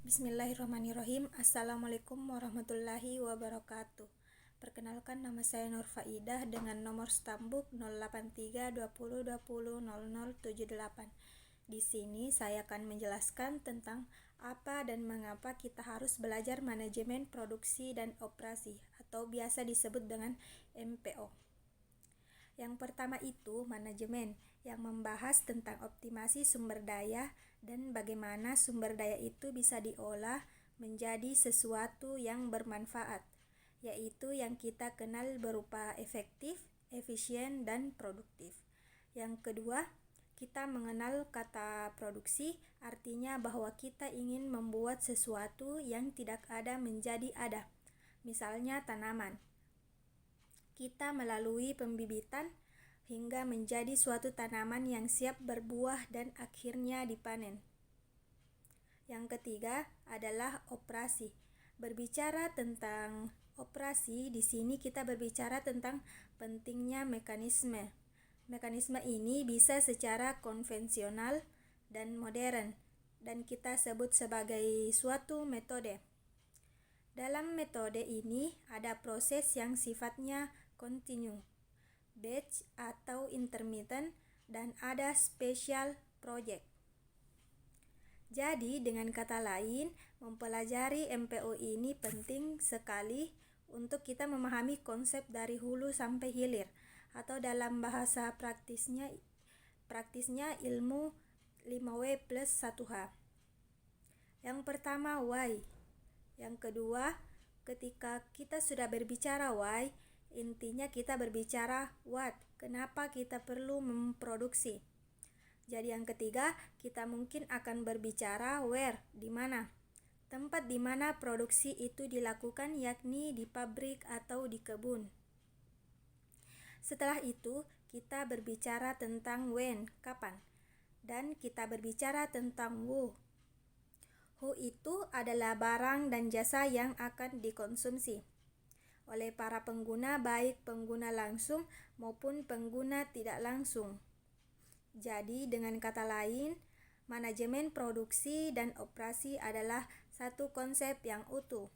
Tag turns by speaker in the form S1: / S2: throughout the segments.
S1: Bismillahirrahmanirrahim. Assalamualaikum warahmatullahi wabarakatuh. Perkenalkan, nama saya Nur Faidah dengan nomor stambuk 08320200078. Di sini saya akan menjelaskan tentang apa dan mengapa kita harus belajar manajemen produksi dan operasi atau biasa disebut dengan MPO. Yang pertama itu manajemen, yang membahas tentang optimasi sumber daya dan bagaimana sumber daya itu bisa diolah menjadi sesuatu yang bermanfaat, yaitu yang kita kenal berupa efektif, efisien, dan produktif. Yang kedua, kita mengenal kata produksi, artinya bahwa kita ingin membuat sesuatu yang tidak ada menjadi ada, misalnya tanaman. Kita melalui pembibitan hingga menjadi suatu tanaman yang siap berbuah dan akhirnya dipanen. Yang ketiga adalah operasi. Berbicara tentang operasi, di sini kita berbicara tentang pentingnya mekanisme. Mekanisme ini bisa secara konvensional dan modern, dan kita sebut sebagai suatu metode. Dalam metode ini ada proses yang sifatnya kontinu, batch atau intermittent, dan ada special project. Jadi dengan kata lain, mempelajari MPO ini penting sekali untuk kita memahami konsep dari hulu sampai hilir, atau dalam bahasa praktisnya ilmu 5W+1H. Yang pertama, why. Yang kedua, ketika kita sudah berbicara why, intinya kita berbicara what, kenapa kita perlu memproduksi. Jadi yang ketiga, kita mungkin akan berbicara where, di mana. Tempat di mana produksi itu dilakukan, yakni di pabrik atau di kebun. Setelah itu, kita berbicara tentang when, kapan. Dan kita berbicara tentang who. Who itu adalah barang dan jasa yang akan dikonsumsi oleh para pengguna, baik pengguna langsung maupun pengguna tidak langsung. Jadi dengan kata lain, manajemen produksi dan operasi adalah satu konsep yang utuh.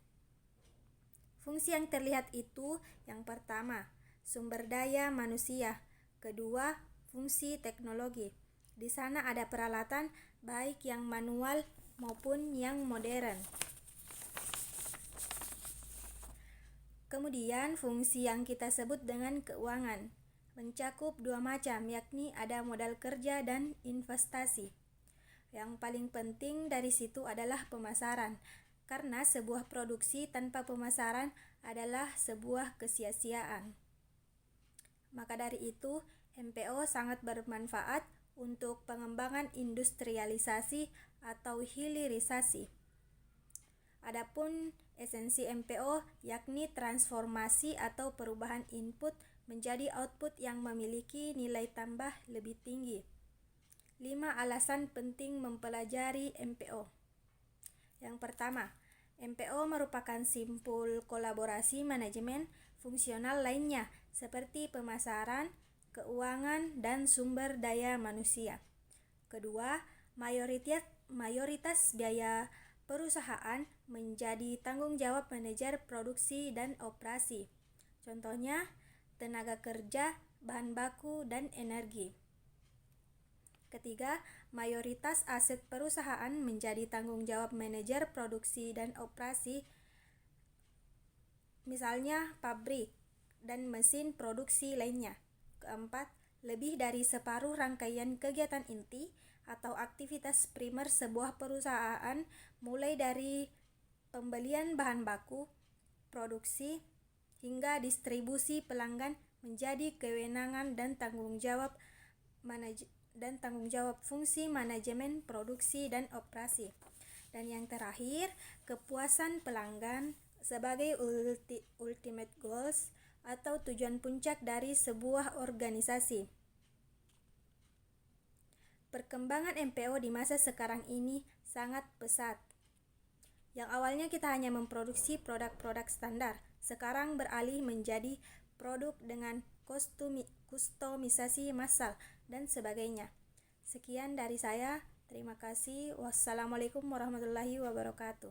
S1: Fungsi yang terlihat itu yang pertama, sumber daya manusia. Kedua, fungsi teknologi. Di sana ada peralatan baik yang manual maupun yang modern. Kemudian fungsi yang kita sebut dengan keuangan mencakup dua macam, yakni ada modal kerja dan investasi. Yang paling penting dari situ adalah pemasaran, karena sebuah produksi tanpa pemasaran adalah sebuah kesia-siaan. Maka dari itu, MPO sangat bermanfaat untuk pengembangan industrialisasi atau hilirisasi. Adapun esensi MPO yakni transformasi atau perubahan input menjadi output yang memiliki nilai tambah lebih tinggi. 5 alasan penting mempelajari MPO. Yang pertama, MPO merupakan simpul kolaborasi manajemen fungsional lainnya seperti pemasaran, keuangan, dan sumber daya manusia. Kedua, mayoritas biaya perusahaan menjadi tanggung jawab manajer produksi dan operasi. Contohnya, tenaga kerja, bahan baku, dan energi. Ketiga, mayoritas aset perusahaan menjadi tanggung jawab manajer produksi dan operasi, misalnya pabrik dan mesin produksi lainnya. Keempat, lebih dari separuh rangkaian kegiatan inti atau aktivitas primer sebuah perusahaan, mulai dari pembelian bahan baku, produksi, hingga distribusi pelanggan, menjadi kewenangan dan tanggung jawab fungsi manajemen produksi dan operasi. Dan yang terakhir, kepuasan pelanggan sebagai ultimate goals atau tujuan puncak dari sebuah organisasi. Perkembangan MPO di masa sekarang ini sangat pesat. Yang awalnya kita hanya memproduksi produk-produk standar, sekarang beralih menjadi produk dengan kustomisasi massal dan sebagainya. Sekian dari saya. Terima kasih. Wassalamualaikum warahmatullahi wabarakatuh.